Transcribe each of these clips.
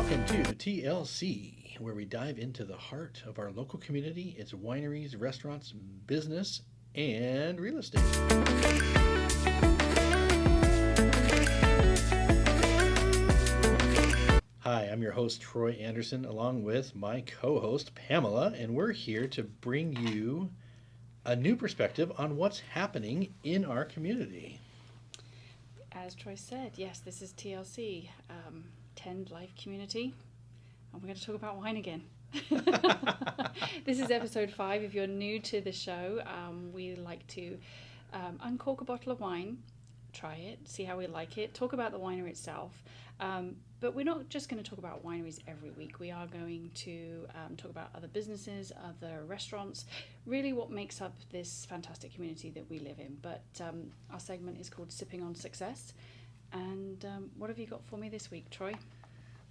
Welcome to TLC, where we dive into the heart of our local community, its wineries, restaurants, business, and real estate. Hi, I'm your host, Troy Anderson, along with my co host, Pamela, and we're here to bring you a new perspective on what's happening in our community. As Troy said, yes, this is TLC, Tend Life Community, and we're going to talk about wine again. This is episode 5. If you're new to the show, we like to uncork a bottle of wine, try it, see how we like it, talk about the winery itself. But we're not just going to talk about wineries every week. We are going to talk about other businesses, other restaurants, really what makes up this fantastic community that we live in. But our segment is called Sipping on Success. And what have you got for me this week, Troy?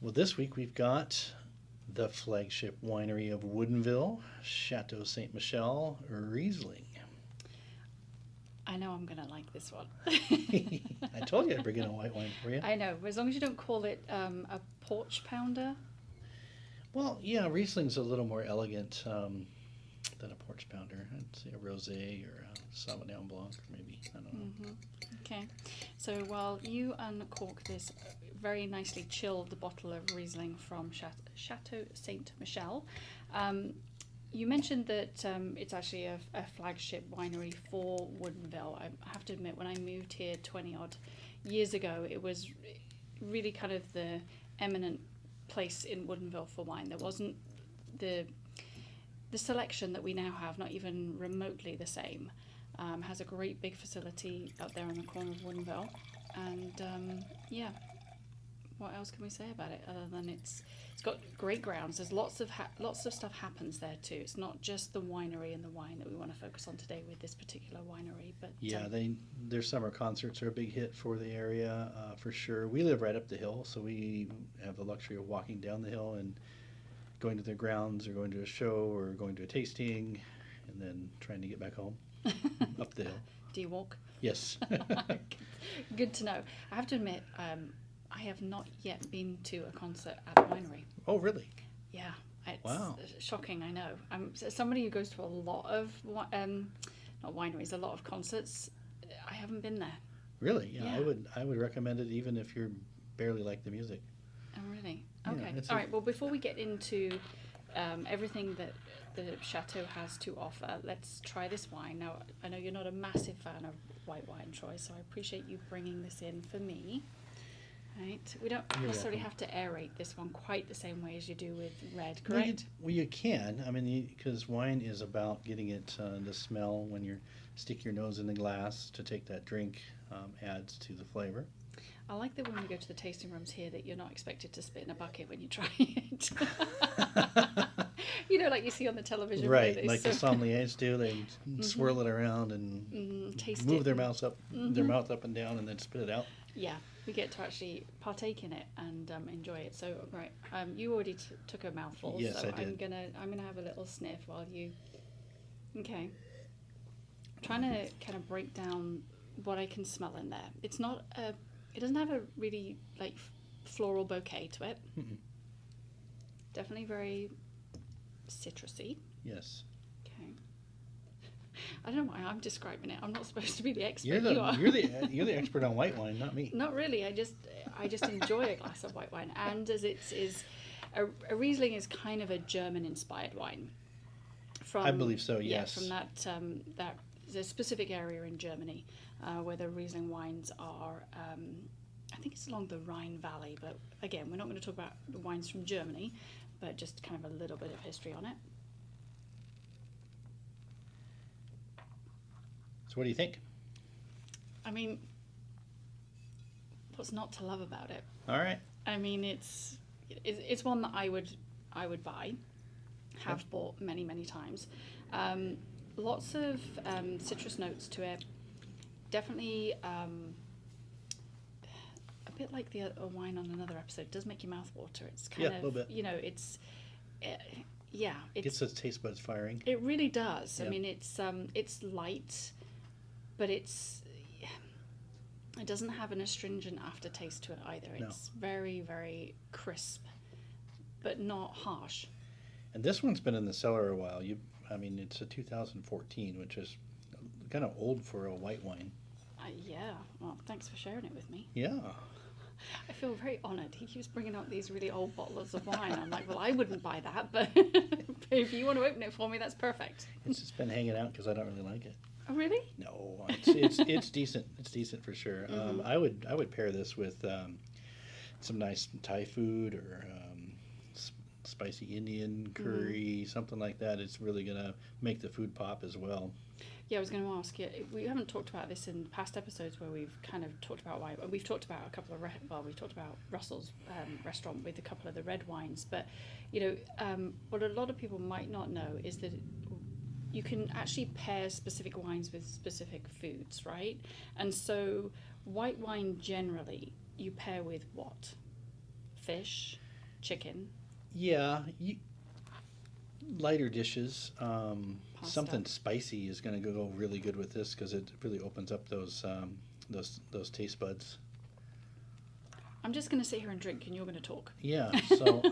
Well, this week we've got the flagship winery of Woodinville, Chateau St Michelle, Riesling. I know I'm going to like this one. I told you I'd bring in a white wine for you. I know, as long as you don't call it a porch pounder. Well, yeah, Riesling's a little more elegant than a porch pounder. I'd say a rosé or a Sauvignon Blanc, maybe. I don't know. Mm-hmm. Okay, so while you uncork this very nicely chilled bottle of Riesling from Chateau St Michelle, you mentioned that it's actually a flagship winery for Woodinville. I have to admit, when I moved here 20 odd years ago, it was really kind of the eminent place in Woodinville for wine. There wasn't the selection that we now have, not even remotely the same. Has a great big facility up there on the corner of Woodinville, and yeah, what else can we say about it other than it's got great grounds. There's lots of stuff happens there too. It's not just the winery and the wine that we want to focus on today with this particular winery, but yeah, their summer concerts are a big hit for the area, for sure. We live right up the hill, so we have the luxury of walking down the hill and going to their grounds or going to a show or going to a tasting and then trying to get back home up the hill. Do you walk? Yes. Good to know. I have to admit, I have not yet been to a concert at a winery. Oh, really? Yeah. It's Wow. Shocking, I know. I'm somebody who goes to a lot of, not wineries, a lot of concerts. I haven't been there. Really? Yeah, Yeah. I would recommend it even if you're barely like the music. Oh, really? Yeah, Okay. All right. Well, before we get into everything that the Chateau has to offer, let's try this wine. Now, I know you're not a massive fan of white wine, Troy, so I appreciate you bringing this in for me. Right. We don't You're necessarily welcome. have to aerate this one quite the same way as you do with red, correct? Well, you can. I mean, because wine is about getting it the smell when you stick your nose in the glass to take that drink adds to the flavor. I like that when we go to the tasting rooms here that you're not expected to spit in a bucket when you try it. You know, like you see on the television. Right, where like the sommeliers do. They swirl it around and taste move it. their mouth up, and down, and then spit it out. Yeah, we get to actually partake in it and enjoy it. So, right, you already took a mouthful. Yes, so I did. I'm gonna have a little sniff while you. Okay. I'm trying to kind of break down what I can smell in there. It's not a. It doesn't have a really like floral bouquet to it. Mm-mm. Definitely very citrusy. Yes. Okay. I don't know why I'm describing it. I'm not supposed to be the expert. You're You are. the expert on white wine, not me. Not really. I just enjoy a glass of white wine, and as it is, a Riesling is kind of a German-inspired wine. I believe so. Yeah, Yes. from that there's a specific area in Germany where the Riesling wines are. I think it's along the Rhine Valley, but again, we're not going to talk about the wines from Germany, but just kind of a little bit of history on it. So, what do you think? I mean, what's not to love about it? All right. I mean, it's one that I would buy, have bought many times. Lots of citrus notes to it. Definitely a bit like the wine on another episode. It does make your mouth water. It's kind Yeah, of a little bit. You know, it's yeah. Gets those taste buds firing. It really does. Yeah. I mean, it's light, but it doesn't have an astringent aftertaste to it either. No. It's very, very crisp but not harsh. And this one's been in the cellar a while. It's a 2014, which is kind of old for a white wine. Yeah, well, thanks for sharing it with me. Yeah. I feel very honoured. He keeps bringing out these really old bottles of wine. I'm like, well, I wouldn't buy that, but if you want to open it for me, that's perfect. It's just been hanging out because I don't really like it. Oh, really? No, it's decent. It's decent for sure. Mm-hmm. I would pair this with some nice Thai food or spicy Indian curry, something like that. It's really gonna make the food pop as well. Yeah, I was going to ask you. We haven't talked about this in past episodes where we've kind of talked about wine. We've talked about a couple of we talked about Russell's restaurant with a couple of the red wines. But what a lot of people might not know is that you can actually pair specific wines with specific foods, right? And so white wine generally you pair with what? Fish, chicken. Yeah, lighter dishes. Pasta. Something spicy is going to go really good with this because it really opens up those taste buds. I'm just going to sit here and drink, and you're going to talk. Yeah. So,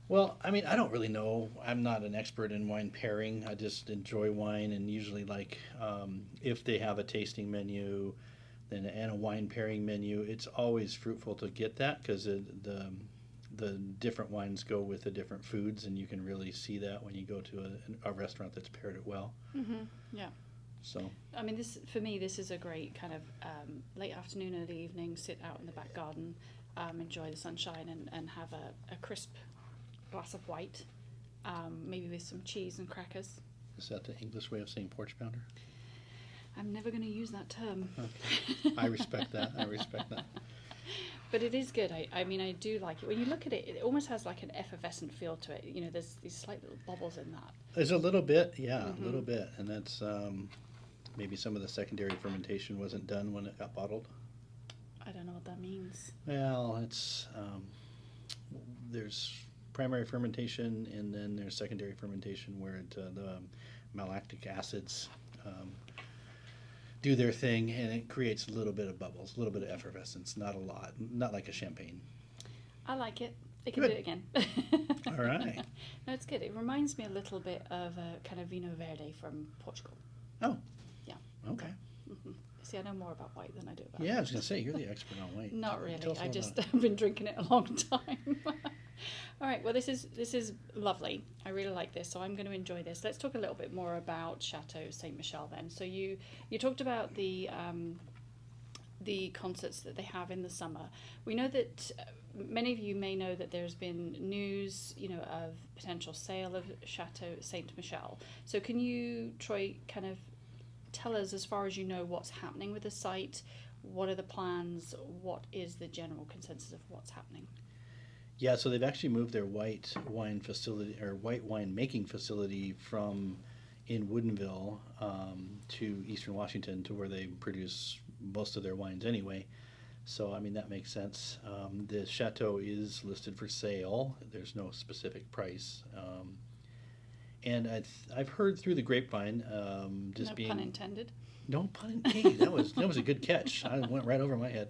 well, I don't really know. I'm not an expert in wine pairing. I just enjoy wine, and usually if they have a tasting menu, and a wine pairing menu, it's always fruitful to get that because the different wines go with the different foods, and you can really see that when you go to a restaurant that's paired it well. Mm-hmm. Yeah. So. This is a great kind of late afternoon, early evening, sit out in the back garden, enjoy the sunshine, and have a crisp glass of white, maybe with some cheese and crackers. Is that the English way of saying porch pounder? I'm never going to use that term. Okay. I respect that. But it is good. I do like it. When you look at it, it almost has like an effervescent feel to it. There's these slight little bubbles in that. There's a little bit, yeah, Mm-hmm. a little bit. And that's maybe some of the secondary fermentation wasn't done when it got bottled. I don't know what that means. Well, it's there's primary fermentation and then there's secondary fermentation where the malactic acids do their thing, and it creates a little bit of bubbles, a little bit of effervescence, not a lot, not like a champagne. I like it. I can Good. do it again. All right. No, it's good. It reminds me a little bit of a kind of Vino Verde from Portugal. Oh. Yeah. Okay. Mm-hmm. See, I know more about white than I do about Yeah, I was going to say, you're the expert on white. Not really. Tell us I all just about it. have been drinking it a long time. All right. Well, this is lovely. I really like this, so I'm going to enjoy this. Let's talk a little bit more about Chateau St Michelle then. So you talked about the concerts that they have in the summer. We know that many of you may know that there's been news, of potential sale of Chateau St Michelle. So can you, Troy, kind of tell us, as far as you know, what's happening with the site? What are the plans? What is the general consensus of what's happening? Yeah, so they've actually moved their white wine facility or white wine making facility from in Woodinville to Eastern Washington, to where they produce most of their wines anyway. So that makes sense. The chateau is listed for sale. There's no specific price. And I've heard through the grapevine, No pun intended. No pun. Hey, that was a good catch. I went right over my head.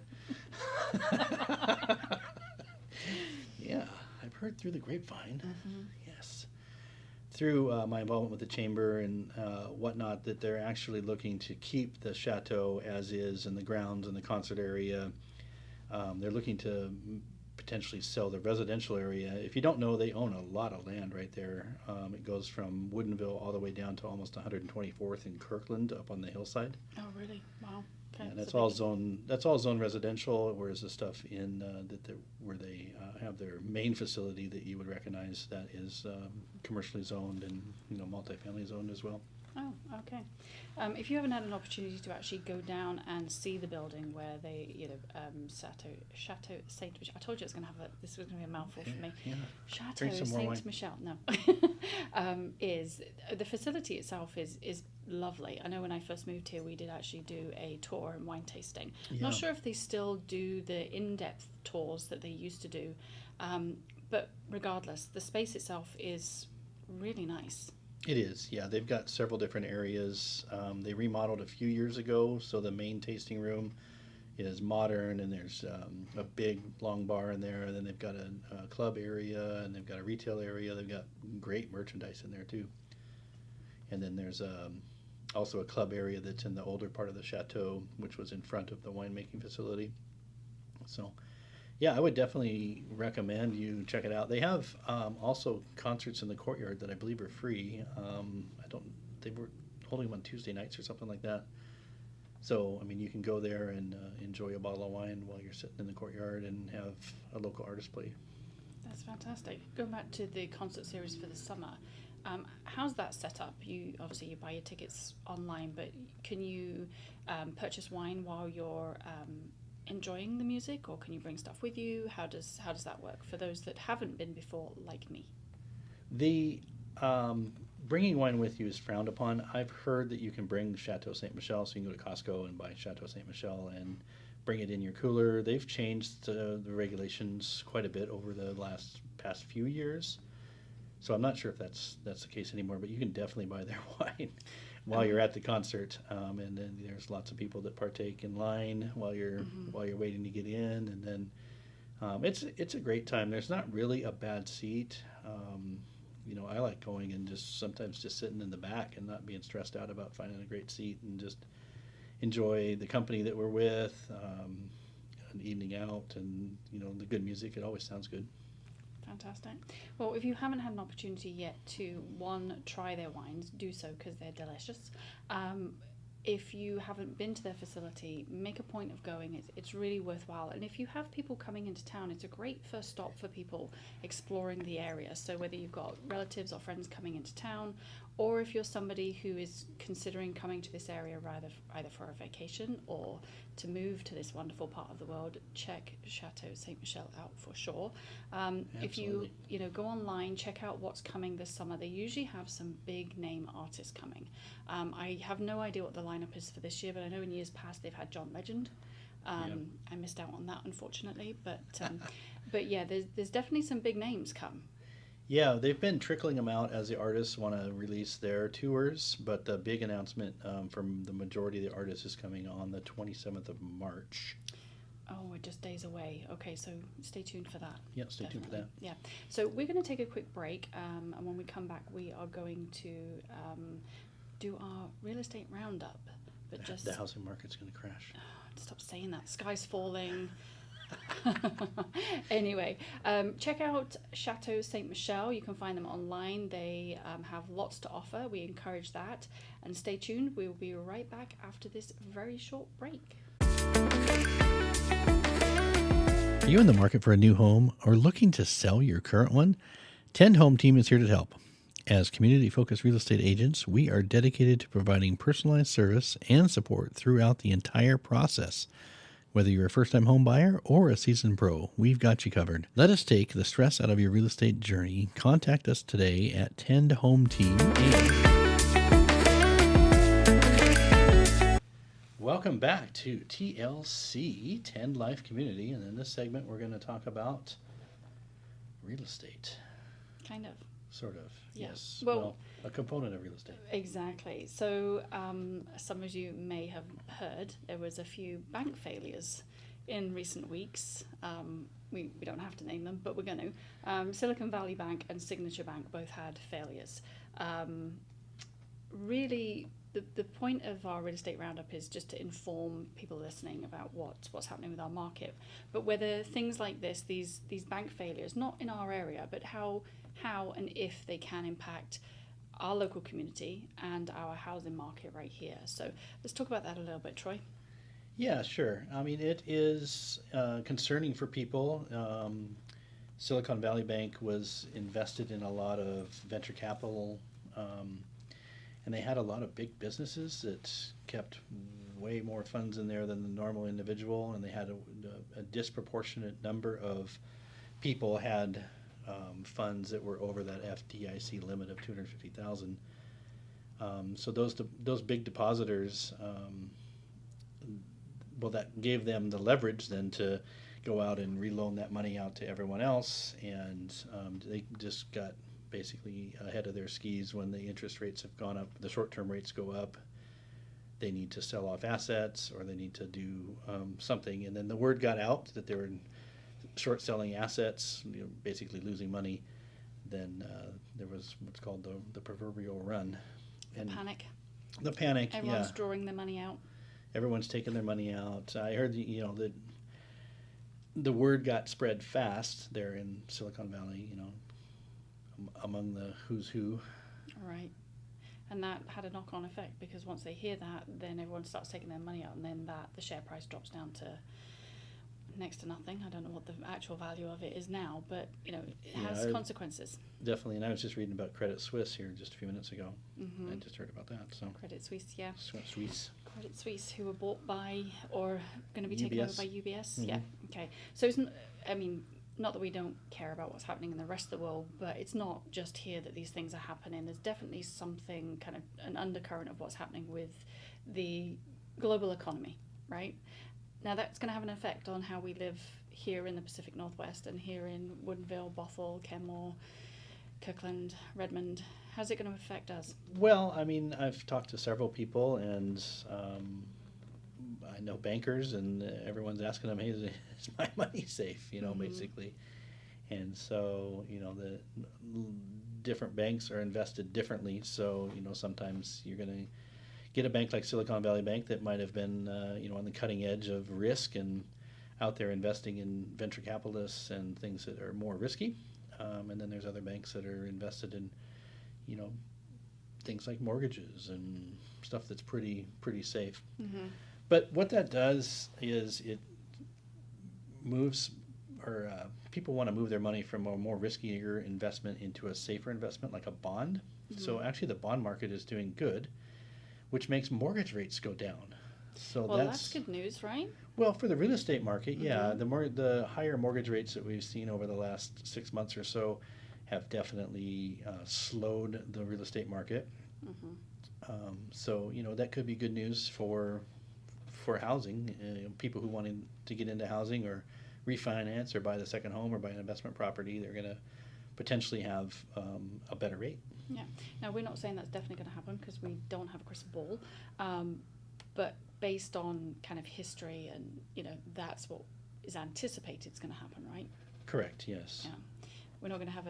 Yeah, I've heard through the grapevine. Mm-hmm. Yes, through my involvement with the chamber and whatnot, that they're actually looking to keep the chateau as is, and the grounds and the concert area. They're looking to potentially sell the residential area. If you don't know, they own a lot of land right there. It goes from Woodinville all the way down to almost 124th in Kirkland, up on the hillside. Oh, really? Wow. Okay. And that's all zone. That's all zone residential. Whereas the stuff in where they have their main facility that you would recognize, that is commercially zoned and multifamily zoned as well. Oh, okay. If you haven't had an opportunity to actually go down and see the building where they, Chateau St Michelle. I told you this was going to be a mouthful for me. Yeah. Chateau Drink some more wine. St Michelle. No, is the facility itself is lovely. I know when I first moved here, we did actually do a tour and wine tasting. Yeah. Not sure if they still do the in-depth tours that they used to do, but regardless, the space itself is really nice. It is, yeah. They've got several different areas. They remodeled a few years ago, so the main tasting room is modern, and there's a big long bar in there, and then they've got a club area, and they've got a retail area. They've got great merchandise in there too. And then there's also a club area that's in the older part of the chateau, which was in front of the winemaking facility. So yeah, I would definitely recommend you check it out. They have also concerts in the courtyard that I believe are free. They were holding them on Tuesday nights or something like that. So, I mean, you can go there and enjoy a bottle of wine while you're sitting in the courtyard and have a local artist play. That's fantastic. Going back to the concert series for the summer, how's that set up? You buy your tickets online, but can you purchase wine while you're enjoying the music, or can you bring stuff with you? How does that work for those that haven't been before, like me? The bringing wine with you is frowned upon. I've heard that you can bring Chateau St Michelle, so you can go to Costco and buy Chateau St Michelle and bring it in your cooler. They've changed the regulations quite a bit over the past few years, so I'm not sure if that's the case anymore. But you can definitely buy their wine while you're at the concert, and then there's lots of people that partake in line while you're waiting to get in, and then it's a great time. There's not really a bad seat. I like going and sometimes just sitting in the back and not being stressed out about finding a great seat, and just enjoy the company that we're with, an evening out, and the good music. It always sounds good. Fantastic. Well, if you haven't had an opportunity yet to, try their wines, do so, because they're delicious. If you haven't been to their facility, make a point of going. It's really worthwhile. And if you have people coming into town, it's a great first stop for people exploring the area. So whether you've got relatives or friends coming into town, or if you're somebody who is considering coming to this area either for a vacation or to move to this wonderful part of the world, check Chateau St Michelle out for sure. If you go online, check out what's coming this summer. They usually have some big name artists coming. I have no idea what the lineup is for this year, but I know in years past they've had John Legend. I missed out on that, unfortunately, but yeah, there's definitely some big names come. Yeah, they've been trickling them out as the artists want to release their tours, but the big announcement from the majority of the artists is coming on the 27th of March. Oh, we're just days away. Okay, so stay tuned for that. Yeah, stay tuned for that. Yeah, so we're going to take a quick break, and when we come back, we are going to do our real estate roundup. But The housing market's going to crash. Stop saying that. Sky's falling. Anyway, check out Chateau St Michelle. You can find them online. They have lots to offer. We encourage that. And stay tuned. We will be right back after this very short break. Are you in the market for a new home or looking to sell your current one? Tend Home Team is here to help. As community-focused real estate agents, we are dedicated to providing personalized service and support throughout the entire process. Whether you're a first-time home buyer or a seasoned pro, we've got you covered. Let us take the stress out of your real estate journey. Contact us today at Tend Home Team. Welcome back to TLC, Tend Life Community. And in this segment, we're going to talk about real estate. Kind of. Sort of, Yeah. yes. Well, a component of real estate. Exactly. So some of you may have heard there was a few bank failures in recent weeks. We don't have to name them, but we're going to. Silicon Valley Bank and Signature Bank both had failures. Really, the point of our real estate roundup is just to inform people listening about what's happening with our market. But whether things like this, these bank failures, not in our area, but how and if they can impact our local community and our housing market right here. So let's talk about that a little bit, Troy. Yeah, sure. I mean, it is concerning for people. Silicon Valley Bank was invested in a lot of venture capital, and they had a lot of big businesses that kept way more funds in there than the normal individual, and they had a disproportionate number of people had funds that were over that FDIC limit of $250,000. So those big depositors, that gave them the leverage then to go out and reloan that money out to everyone else, and they just got basically ahead of their skis when the interest rates have gone up, the short-term rates go up. they need to sell off assets or they need to do something. And then the word got out that they were short selling assets, basically losing money. Then there was what's called the proverbial run. And Panic. The panic, Everyone's yeah. drawing their money out. Everyone's taking their money out. I heard, that the word got spread fast there in Silicon Valley, among the who's who. Right. And that had a knock-on effect because once they hear that, then everyone starts taking their money out, and then the share price drops down to next to nothing. I don't know what the actual value of it is now, but it has consequences. Definitely, and I was just reading about Credit Suisse here just a few minutes ago. Mm-hmm. I just heard about that. So Credit Suisse, yeah. Suisse. Credit Suisse, who were bought by or going to be taken over by UBS. Mm-hmm. Yeah. Okay. So it's not that we don't care about what's happening in the rest of the world, but it's not just here that these things are happening. There's definitely something, kind of an undercurrent of what's happening with the global economy, right? Now that's going to have an effect on how we live here in the Pacific Northwest and here in Woodinville, Bothell, Kenmore, Kirkland, Redmond. How's it going to affect us? Well, I've talked to several people, and I know bankers, and everyone's asking them, hey, is my money safe, Mm-hmm. basically. And so, the different banks are invested differently. So, sometimes you're going to get a bank like Silicon Valley Bank that might have been, on the cutting edge of risk and out there investing in venture capitalists and things that are more risky. And then there's other banks that are invested in, things like mortgages and stuff that's pretty safe. Mm-hmm. But what that does is it moves, or people want to move their money from a more riskier investment into a safer investment like a bond. Mm-hmm. So actually the bond market is doing good, which makes mortgage rates go down. So that's good news, right? Well, for the real estate market, yeah, Mm-hmm. the higher mortgage rates that we've seen over the last 6 months or so have definitely slowed the real estate market. Mm-hmm. So that could be good news for housing. People who wanted to get into housing or refinance or buy the second home or buy an investment property, they're going to potentially have a better rate. Yeah. Now, we're not saying that's definitely going to happen because we don't have a crystal ball. But based on kind of history and, that's what is anticipated is going to happen, right? Correct, yes. Yeah. We're not going to have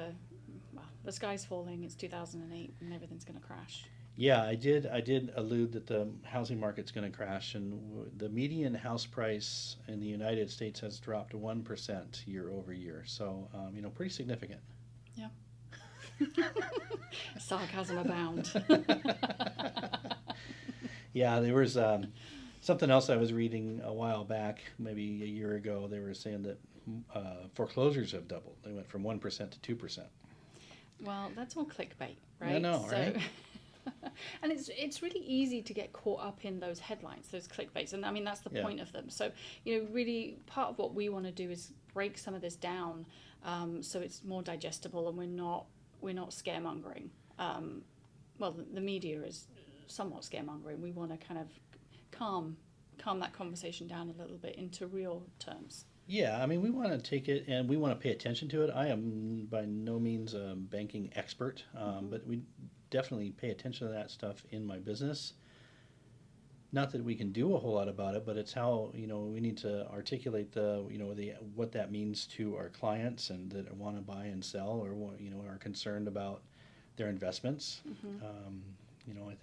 the sky's falling, it's 2008 and everything's going to crash. Yeah, I did allude that the housing market's going to crash, and the median house price in the United States has dropped 1% year over year. So, pretty significant. Yeah. Sarcasm abound. Yeah, there was something else I was reading a while back, maybe a year ago. They were saying that foreclosures have doubled. They went from 1% to 2%. Well, that's all clickbait, right? I know, right? And it's really easy to get caught up in those headlines, those clickbaits, and that's the point of them. So really part of what we want to do is break some of this down, so it's more digestible, and we're not scaremongering. Well, the media is somewhat scaremongering. We want to kind of calm that conversation down a little bit into real terms. Yeah, we want to take it and we want to pay attention to it. I am by no means a banking expert, but we definitely pay attention to that stuff in my business. Not that we can do a whole lot about it, but it's how we need to articulate what that means to our clients and that want to buy and sell, or are concerned about their investments. Mm-hmm. I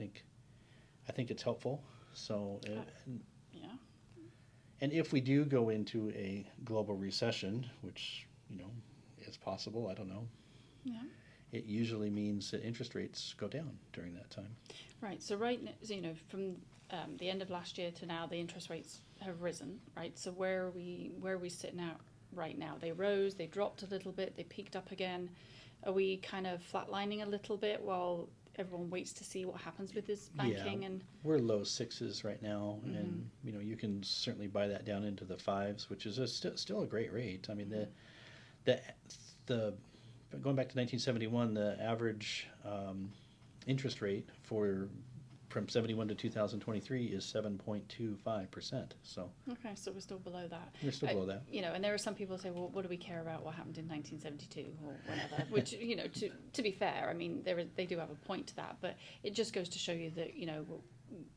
think it's helpful. So. Yeah. And if we do go into a global recession, which, is possible, I don't know. Yeah. It usually means that interest rates go down during that time. Right. So from the end of last year to now, the interest rates have risen, right? So where are we sitting at right now? They rose, they dropped a little bit, they peaked up again. Are we kind of flatlining a little bit while everyone waits to see what happens with this banking? Yeah, and we're low sixes right now, Mm-hmm. and you can certainly buy that down into the fives, which is still a great rate. The going back to 1971, the average interest rate from 71 to 2023 is 7.25%. So okay, so we're still below that. We're still below that. And there are some people who say, well, what do we care about what happened in 1972 or whatever? Which, to be fair, they do have a point to that, but it just goes to show you that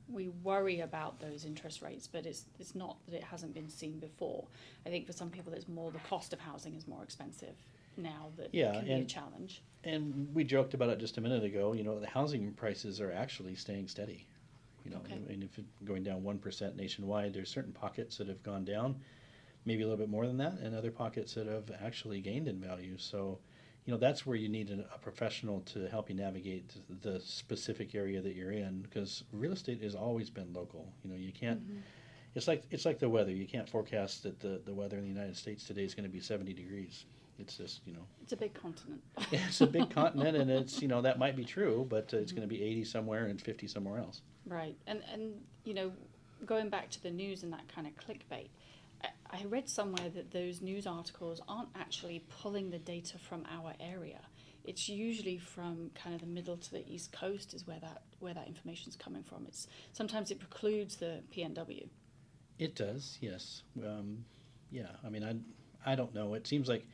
we worry about those interest rates, but it's not that it hasn't been seen before. I think for some people, it's more the cost of housing is more expensive now that can be a challenge. And we joked about it just a minute ago. The housing prices are actually staying steady. Okay. And if it's going down 1% nationwide, there's certain pockets that have gone down, maybe a little bit more than that, and other pockets that have actually gained in value. So, that's where you need a professional to help you navigate the specific area that you're in, because real estate has always been local. You can't. Mm-hmm. It's like the weather. You can't forecast that the weather in the United States today is going to be 70 degrees. It's just, It's a big continent. it's a big continent, and it's, that might be true, but it's going to be 80 somewhere and 50 somewhere else. Right. And going back to the news and that kind of clickbait, I read somewhere that those news articles aren't actually pulling the data from our area. It's usually from kind of the middle to the east coast is where that information's coming from. Sometimes it precludes the PNW. It does, yes. Yeah, I mean, I don't know. It seems like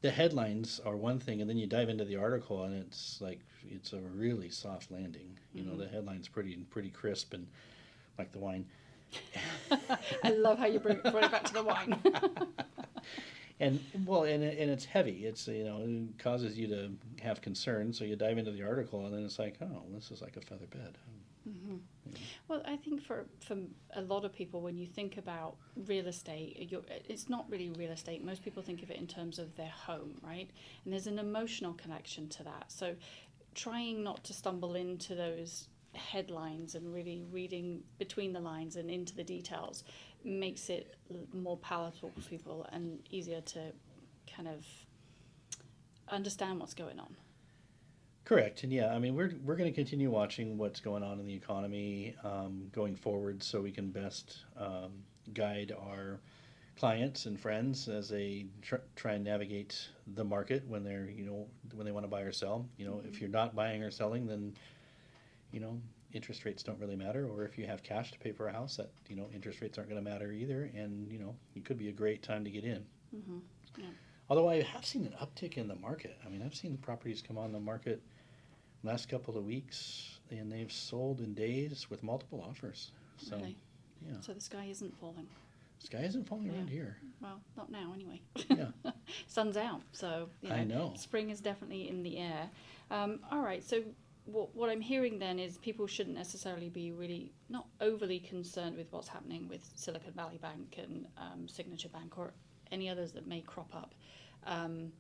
the headlines are one thing, and then you dive into the article, and it's like it's a really soft landing. The headline's pretty crisp and like the wine. I love how you brought it back to the wine. and it's heavy. It's it causes you to have concern. So you dive into the article, and then it's like, oh, this is like a feather bed. Mm-hmm. Well, I think for a lot of people, when you think about real estate, it's not really real estate. Most people think of it in terms of their home, right? And there's an emotional connection to that. So trying not to stumble into those headlines and really reading between the lines and into the details makes it more palatable for people and easier to kind of understand what's going on. Correct, and yeah, I mean we're going to continue watching what's going on in the economy going forward, so we can best guide our clients and friends as they try and navigate the market when they're when they want to buy or sell. If you're not buying or selling, then interest rates don't really matter. Or if you have cash to pay for a house, that interest rates aren't going to matter either, and it could be a great time to get in. Mm-hmm. Yeah. Although I have seen an uptick in the market. I mean, I've seen properties come on the market last couple of weeks, and they've sold in days with multiple offers. So, really? Yeah. So the sky isn't falling. The sky isn't falling around here. Well, not now anyway. Yeah. Sun's out, so I know. Spring is definitely in the air. All right, so what I'm hearing then is people shouldn't necessarily be really not overly concerned with what's happening with Silicon Valley Bank and Signature Bank or any others that may crop up. Am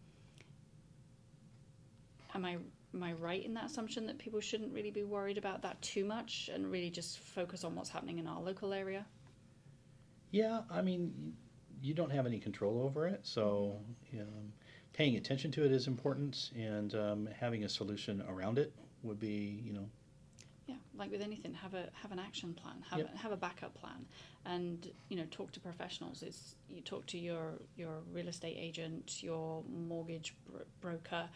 I right in that assumption that people shouldn't really be worried about that too much and really just focus on what's happening in our local area? Yeah, I mean, you don't have any control over it, so paying attention to it is important, and having a solution around it would be, Yeah, like with anything, have an action plan, have a backup plan, and talk to professionals. You talk to your real estate agent, your mortgage broker.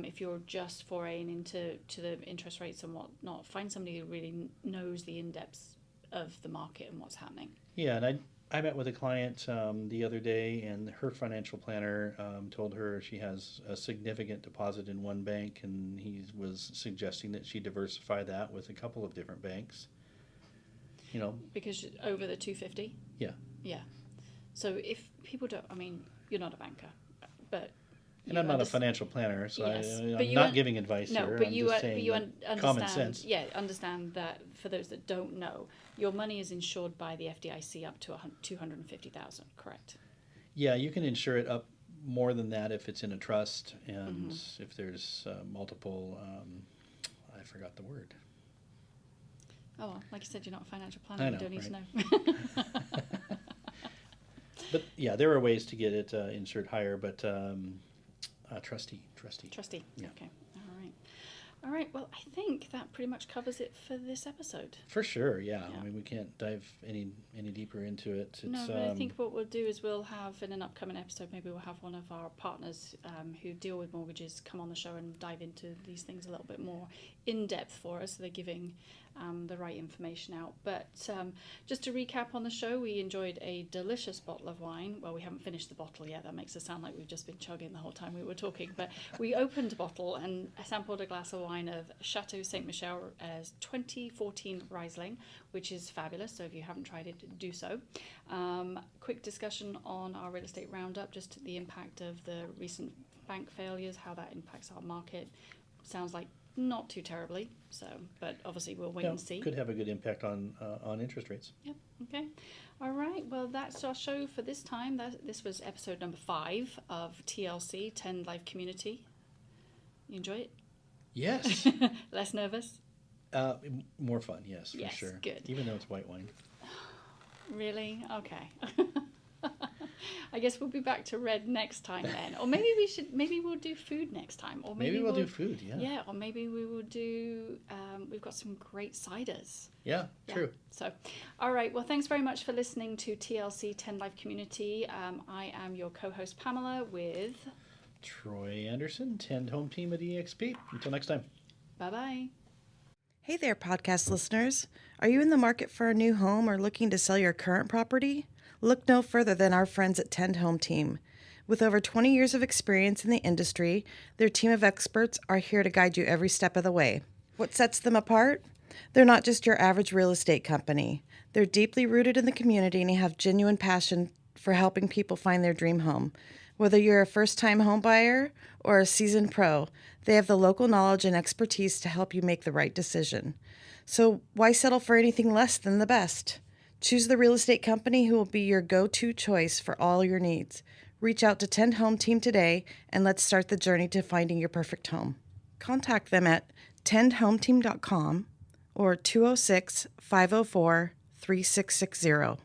If you're just foraying into the interest rates and whatnot, find somebody who really knows the in-depths of the market and what's happening. Yeah, and I met with a client the other day, and her financial planner told her she has a significant deposit in one bank, and he was suggesting that she diversify that with a couple of different banks. Because over the 250. Yeah. Yeah. So if people don't, I mean, you're not a banker, but. And I'm not a financial planner, so yes, I'm not giving advice no, here. but I'm you just saying understand, common sense. Yeah, understand that for those that don't know, your money is insured by the FDIC up to $250,000, correct? Yeah, you can insure it up more than that if it's in a trust, and if there's multiple. I forgot the word. Oh, well, like you said, you're not a financial planner. I know, You don't need to know. But yeah, there are ways to get it insured higher, but. Trustee. Yeah. Okay. All right. Well, I think that pretty much covers it for this episode. For sure. Yeah. I mean, we can't dive any deeper into it. No, but I think what we'll do is we'll have in an upcoming episode, maybe we'll have one of our partners who deal with mortgages come on the show and dive into these things a little bit more in depth for us. So they're giving the right information out. But just to recap on the show, we enjoyed a delicious bottle of wine. Well, we haven't finished the bottle yet. That makes it sound like we've just been chugging the whole time we were talking. But we opened a bottle and sampled a glass of wine of Chateau St Michelle as 2014 Riesling, which is fabulous. So if you haven't tried it, do so. Quick discussion on our real estate roundup, just the impact of the recent bank failures, how that impacts our market. Sounds like not too terribly, so, but obviously we'll wait and see. Could have a good impact on interest rates. Yep. Okay. All right. Well, that's our show for this time. This was episode number 5 of TLC 10 Life Community. You enjoy it? Yes. Less nervous? More fun, yes, for Yes, sure. good. Even though it's white wine. Really? Okay. I guess we'll be back to red next time then. Or maybe we'll do food next time. Or Maybe we'll do food, yeah. Yeah, or maybe we will do, we've got some great ciders. Yeah, true. So, all right. Well, thanks very much for listening to TLC 10 Life Community. I am your co-host Pamela with Troy Anderson, 10 Home Team at EXP. Until next time. Bye-bye. Hey there, podcast listeners. Are you in the market for a new home or looking to sell your current property? Look no further than our friends at Tend Home Team. With over 20 years of experience in the industry, their team of experts are here to guide you every step of the way. What sets them apart? They're not just your average real estate company. They're deeply rooted in the community and have genuine passion for helping people find their dream home. Whether you're a first-time home buyer or a seasoned pro, they have the local knowledge and expertise to help you make the right decision. So why settle for anything less than the best? Choose the real estate company who will be your go-to choice for all your needs. Reach out to Tend Home Team today and let's start the journey to finding your perfect home. Contact them at tendhometeam.com or 206-504-3660.